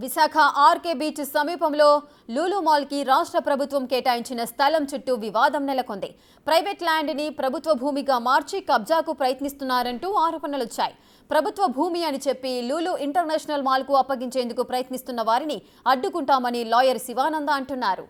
Visakha RK beach సమీపంలో లూలు మాల్కి రాష్ట్ర ప్రభుత్వం కేటాయించిన స్థలం చుట్టూ వివాదం నెలకొంది. ప్రైవేట్ ల్యాండ్ని ప్రభుత్వ భూమిగా మార్చి కబ్జాకు ప్రయత్నిస్తున్నారంటూ ఆరోపణలొచ్చాయి. ప్రభుత్వ భూమి అని చెప్పి లూలు ఇంటర్నేషనల్ మాల్కు అప్పగించేందుకు ప్రయత్నిస్తున్న వారిని అడ్డుకుంటామని లాయర్ శివానంద అంటున్నారు.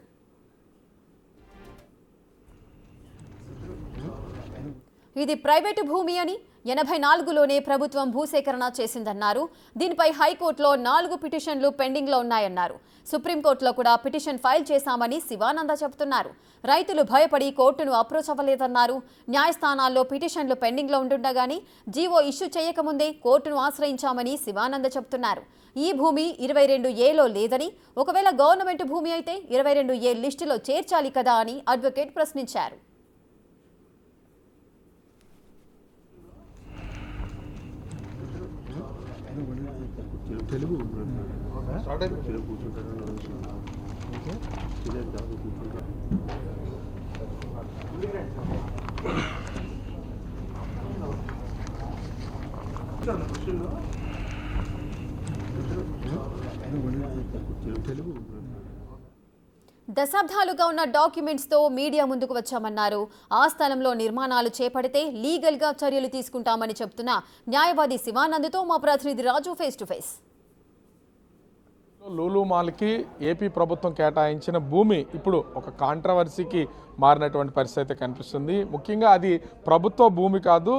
ఇది ప్రైవేటు భూమి అని 84లోనే ప్రభుత్వం భూసేకరణ చేసిందన్నారు. దీనిపై హైకోర్టులో 4 పిటిషన్లు పెండింగ్లో ఉన్నాయన్నారు. సుప్రీంకోర్టులో కూడా పిటిషన్ ఫైల్ చేశామని శివానంద చెబుతున్నారు. రైతులు భయపడి కోర్టును అప్రోచ్ అవ్వలేదన్నారు. న్యాయస్థానాల్లో పిటిషన్లు పెండింగ్లో ఉంటుండగానే జీవో ఇష్యూ చేయకముందే కోర్టును ఆశ్రయించామని శివానంద చెబుతున్నారు. ఈ భూమి 22A లేదని, ఒకవేళ గవర్నమెంట్ భూమి అయితే 22A లిస్టులో చేర్చాలి కదా అని అడ్వకేట్ ప్రశ్నించారు. తెలుగు దశాబ్దాలుగా ఉన్న డాక్యుమెంట్స్తో మీడియా ముందుకు వచ్చామన్నారు. ఆ స్థలంలో నిర్మాణాలు చేపడితే లీగల్గా చర్యలు తీసుకుంటామని చెబుతున్న న్యాయవాది శివానంద్తో మా ప్రతినిధి రాజు ఫేస్ టు ఫేస్. లూలు మాల్కి ఏపీ ప్రభుత్వం కేటాయించిన భూమి ఇప్పుడు ఒక కాంట్రవర్సీకి మారినటువంటి పరిస్థితి అయితే కనిపిస్తుంది. ముఖ్యంగా అది ప్రభుత్వ భూమి కాదు,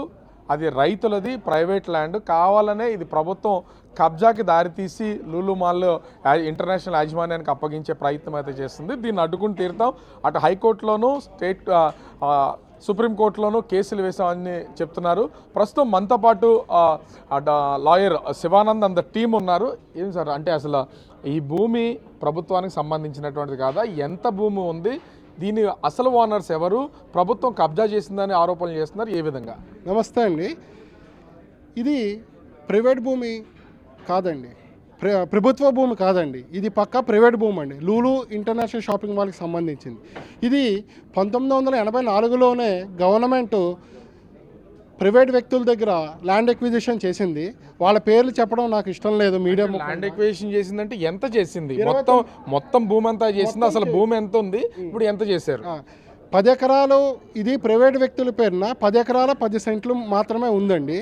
అది రైతులది, ప్రైవేట్ ల్యాండ్. కావాలనే ఇది ప్రభుత్వం కబ్జాకి దారితీసి లూలు మాల్ ఇంటర్నేషనల్ యాజమాన్యానికి అప్పగించే ప్రయత్నం అయితే చేస్తుంది. దీన్ని అడ్డుకుని తీరుతాం. అటు హైకోర్టులోనూ సుప్రీంకోర్టులోనూ కేసులు వేసామని చెప్తున్నారు. ప్రస్తుతం మనతో పాటు లాయర్ శివానంద్ అంత టీం ఉన్నారు. ఏం సార్, అంటే అసలు ఈ భూమి ప్రభుత్వానికి సంబంధించినటువంటిది కాదా? ఎంత భూమి ఉంది? దీని అసలు ఓనర్స్ ఎవరు? ప్రభుత్వం కబ్జా చేసిందని ఆరోపణలు చేస్తున్నారు. ఏ విధంగా? నమస్తే అండి. ఇది ప్రైవేట్ భూమి కాదండి, ప్రభుత్వ భూమి కాదండి. ఇది పక్కా ప్రైవేట్ భూమి అండి. లూలు ఇంటర్నేషనల్ షాపింగ్ మాల్కి సంబంధించింది. ఇది 1984లోనే గవర్నమెంట్ ప్రైవేట్ వ్యక్తుల దగ్గర ల్యాండ్ ఎక్విజిషన్ చేసింది. వాళ్ళ పేర్లు చెప్పడం నాకు ఇష్టం లేదు. మీడియా ల్యాండ్ ఎక్విజిషన్ చేసిందంటే ఎంత చేసింది? మొత్తం భూమి అంతా చేసింది. అసలు భూమి ఎంత ఉంది, ఇప్పుడు ఎంత చేశారు? 10 ఎకరాలు ఇది ప్రైవేట్ వ్యక్తుల పేరున 10 ఎకరాల 10 సెంట్లు మాత్రమే ఉందండి.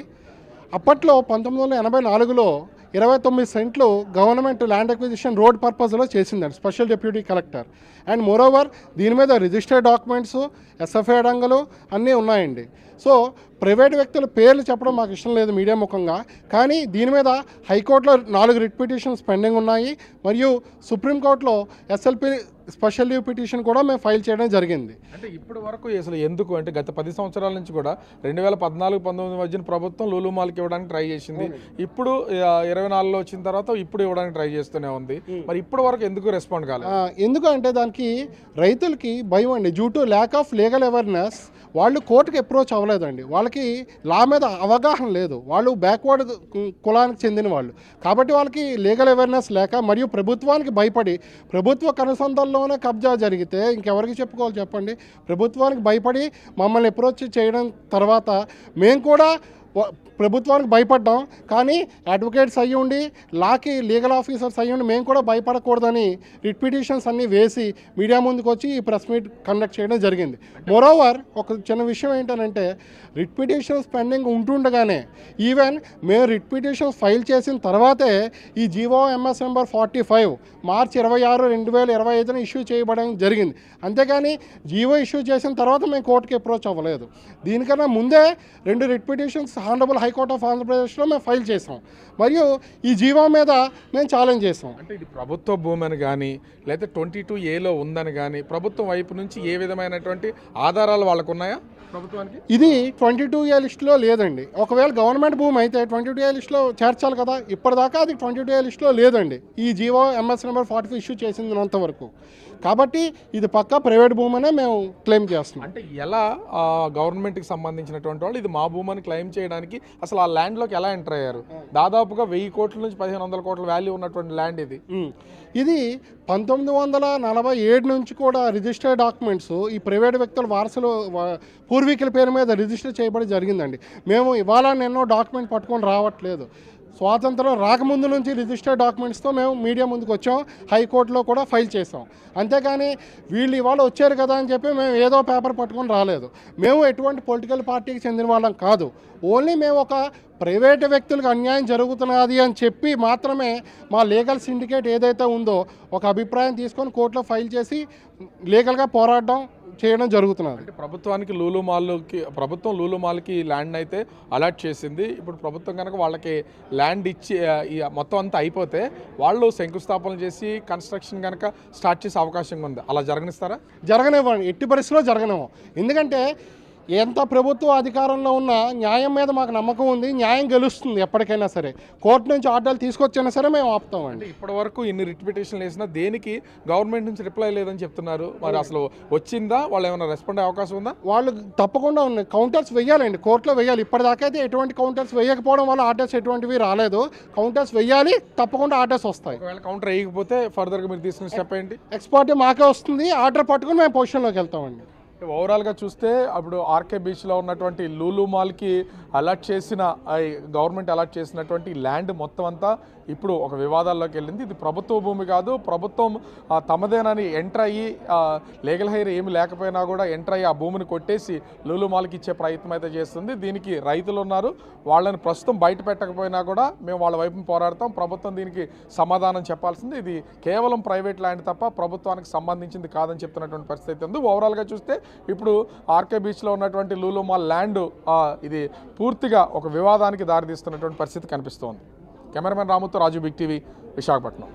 అప్పట్లో 1984లో 29 సెంట్లు గవర్నమెంట్ ల్యాండ్ ఎక్విజిషన్ రోడ్ పర్పస్లో చేసిందండి, special deputy collector. And moreover దీని మీద రిజిస్టర్డ్ డాక్యుమెంట్స్, ఎస్ఎఫ్ఐ డంగలు అన్నీ ఉన్నాయండి. సో ప్రైవేట్ వ్యక్తుల పేర్లు చెప్పడం మాకు ఇష్టం లేదు మీడియా ముఖంగా. కానీ దీని మీద హైకోర్టులో 4 రిట్ పిటిషన్స్ పెండింగ్ ఉన్నాయి. మరియు సుప్రీంకోర్టులో ఎస్ఎల్పి స్పెషల్ లీవ్ పిటిషన్ కూడా మేము ఫైల్ చేయడం జరిగింది. అంటే ఇప్పటి వరకు అసలు ఎందుకు అంటే గత 10 సంవత్సరాల నుంచి కూడా 2014-19 మధ్యన ప్రభుత్వం లూలు మాల్కి ఇవ్వడానికి ట్రై చేసింది. ఇప్పుడు 24లో వచ్చిన తర్వాత ఇప్పుడు ఇవ్వడానికి ట్రై చేస్తూనే ఉంది. మరి ఇప్పటి వరకు ఎందుకు రెస్పాండ్ కాలేదు? ఎందుకంటే దానికి రైతులకి భయం అండి. Due to lack of legal awareness వాళ్ళు కోర్టుకు అప్రోచ్ అవ్వలేదండి. వాళ్ళకి లా మీద అవగాహన లేదు. వాళ్ళు బ్యాక్వర్డ్ కులానికి చెందిన వాళ్ళు కాబట్టి వాళ్ళకి లీగల్ అవేర్నెస్ లేక, మరియు ప్రభుత్వానికి భయపడి, ప్రభుత్వ కనుసంధానంలోనే కబ్జా జరిగితే ఇంకెవరికి చెప్పుకోవాలి చెప్పండి. ప్రభుత్వానికి భయపడి మమ్మల్ని అప్రోచ్ చేయడం తర్వాత మేము కూడా ప్రభుత్వానికి భయపడ్డాం. కానీ అడ్వకేట్స్ అయ్యి ఉండి, లాకి లీగల్ ఆఫీసర్స్ అయ్యి ఉండి మేము కూడా భయపడకూడదని రిట్ పిటిషన్స్ అన్నీ వేసి మీడియా ముందుకు వచ్చి ఈ ప్రెస్ మీట్ కండక్ట్ చేయడం జరిగింది. మోరోవర్ ఒక చిన్న విషయం ఏంటంటే, రిట్ పిటిషన్స్ పెండింగ్ ఉంటుండగానే ఈవెన్ మేము రిట్ పిటిషన్స్ ఫైల్ చేసిన తర్వాతే ఈ జీవో ఎంఎస్ నెంబర్ 45 మార్చి 26, 2025 ఇష్యూ చేయబడడం జరిగింది. అంతేగాని జీవో ఇష్యూ చేసిన తర్వాత మేము కోర్టుకి అప్రోచ్ అవ్వలేదు. దీనికన్నా ముందే 2 writ petitions honourable high court of ఆంధ్రప్రదేశ్లో మేము ఫైల్ చేసాం. మరియు ఈ జీవో మీద మేము ఛాలెంజ్ చేసాం. అంటే ఇది ప్రభుత్వ భూమి అని కానీ, లేదా 22Aలో ఉందని కానీ ప్రభుత్వం వైపు నుంచి ఏ విధమైనటువంటి ఆధారాలు వాళ్ళకు ఉన్నాయా ప్రభుత్వానికి? ఇది 22A లిస్టులో లేదండి. ఒకవేళ గవర్నమెంట్ భూమి అయితే 22A లిస్టులో చేర్చాలి కదా. ఇప్పటిదాకా అది 22A లిస్టులో లేదండి. ఈ జీవో ఎంఎస్ నెంబర్ 45 ఇష్యూ చేసినంత వరకు. కాబట్టి ఇది పక్కా ప్రైవేట్ భూమి అనే మేము క్లెయిమ్ చేస్తున్నాం. అంటే ఎలా గవర్నమెంట్కి సంబంధించినటువంటి వాళ్ళు ఇది మా భూమి అని క్లెయిమ్ చేయడానికి అసలు ఆ ల్యాండ్లోకి ఎలా ఎంటర్ అయ్యారు? దాదాపుగా 1000 కోట్ల నుంచి 1500 కోట్ల వాల్యూ ఉన్నటువంటి ల్యాండ్ ఇది. ఇది 1947 నుంచి కూడా రిజిస్టర్డ్ డాక్యుమెంట్స్ ఈ ప్రైవేట్ వ్యక్తుల వారసులు పూర్వీకుల పేరు మీద రిజిస్టర్ చేయబడి జరిగిందండి. మేము ఇవాళ ఎన్నో డాక్యుమెంట్ పట్టుకొని రావట్లేదు. స్వాతంత్రం రాకముందు నుంచి రిజిస్టర్డ్ డాక్యుమెంట్స్తో మేము మీడియా ముందుకు వచ్చాం, హైకోర్టులో కూడా ఫైల్ చేసాం. అంతేగాని వీళ్ళు ఇవాళ వచ్చారు కదా అని చెప్పి మేము ఏదో పేపర్ పట్టుకొని రాలేదు. మేము ఎటువంటి పొలిటికల్ పార్టీకి చెందిన వాళ్ళం కాదు. ఓన్లీ మేము ఒక ప్రైవేటు వ్యక్తులకు అన్యాయం జరుగుతున్నది అని చెప్పి మాత్రమే మా లీగల్ సిండికేట్ ఏదైతే ఉందో ఒక అభిప్రాయం తీసుకొని కోర్టులో ఫైల్ చేసి లీగల్గా పోరాడడం చేయడం జరుగుతున్నది. అంటే ప్రభుత్వం లూలు మాల్కి ల్యాండ్ అయితే అలాట్ చేసింది. ఇప్పుడు ప్రభుత్వం కనుక వాళ్ళకి ల్యాండ్ ఇచ్చి మొత్తం అంతా అయిపోతే వాళ్ళు శంకుస్థాపన చేసి కన్స్ట్రక్షన్ కనుక స్టార్ట్ చేసే అవకాశం ఉంది. అలా జరగనిస్తారా? జరగనివ్వండి, ఎట్టి పరిస్థితిలో జరగనివ్వం. ఎందుకంటే ఎంత ప్రభుత్వ అధికారంలో ఉన్న న్యాయం మీద మాకు నమ్మకం ఉంది. న్యాయం గెలుస్తుంది ఎప్పటికైనా సరే. కోర్టు నుంచి ఆర్డర్లు తీసుకొచ్చినా సరే మేము ఆపుతామండి. ఇప్పటి వరకు ఇన్ని రిట్ పిటిషన్లు వేసినా దేనికి గవర్నమెంట్ నుంచి రిప్లై లేదని చెప్తున్నారు. మరి అసలు వచ్చిందా? వాళ్ళు ఏమైనా రెస్పాండ్ అయ్యే అవకాశం ఉందా? వాళ్ళు తప్పకుండా ఉన్నాయి. కౌంటర్స్ వేయాలండి, కోర్టులో వేయాలి. ఇప్పటిదాకా అయితే ఎటువంటి కౌంటర్స్ వేయకపోవడం వల్ల ఆర్డర్స్ ఎటువంటివి రాలేదు. కౌంటర్స్ వేయాలి, తప్పకుండా ఆర్డర్స్ వస్తాయి. ఒకవేళ కౌంటర్ వేయకపోతే ఫర్దర్గా మీరు తీసుకున్న స్టెప్ ఏంటి? ఎక్స్పర్ట్ మాకే వస్తుంది, ఆర్డర్ పట్టుకుని మేము పొజిషన్లోకి వెళ్తామండి. ఓవరాల్గా చూస్తే అప్పుడు ఆర్కే బీచ్లో ఉన్నటువంటి లూలు మాల్కి గవర్నమెంట్ అలాట్ చేసినటువంటి ల్యాండ్ మొత్తం అంతా ఇప్పుడు ఒక వివాదాల్లోకి వెళ్ళింది. ఇది ప్రభుత్వ భూమి కాదు, ప్రభుత్వం తమదేనని ఎంటర్ అయ్యి లీగల్ హైర్ ఏమి లేకపోయినా కూడా ఎంటర్ అయ్యి ఆ భూమిని కొట్టేసి లూలు మాల్కి ఇచ్చే ప్రయత్నం అయితే చేస్తుంది. దీనికి రైతులు ఉన్నారు, వాళ్ళని ప్రస్తుతం బయట పెట్టకపోయినా కూడా మేము వాళ్ళ వైపు పోరాడతాం. ప్రభుత్వం దీనికి సమాధానం చెప్పాల్సింది. ఇది కేవలం ప్రైవేట్ ల్యాండ్ తప్ప ప్రభుత్వానికి సంబంధించింది కాదని చెప్తున్నటువంటి పరిస్థితి ఉంది. ఓవరాల్గా చూస్తే ఇప్పుడు ఆర్కే బీచ్లో ఉన్నటువంటి లూలు మాల్ ల్యాండ్ ఇది పూర్తిగా ఒక వివాదానికి దారితీస్తున్నటువంటి పరిస్థితి కనిపిస్తోంది. కెమెరామెన్ రాముతో రాజు, బిగ్ టీవీ, విశాఖపట్నం.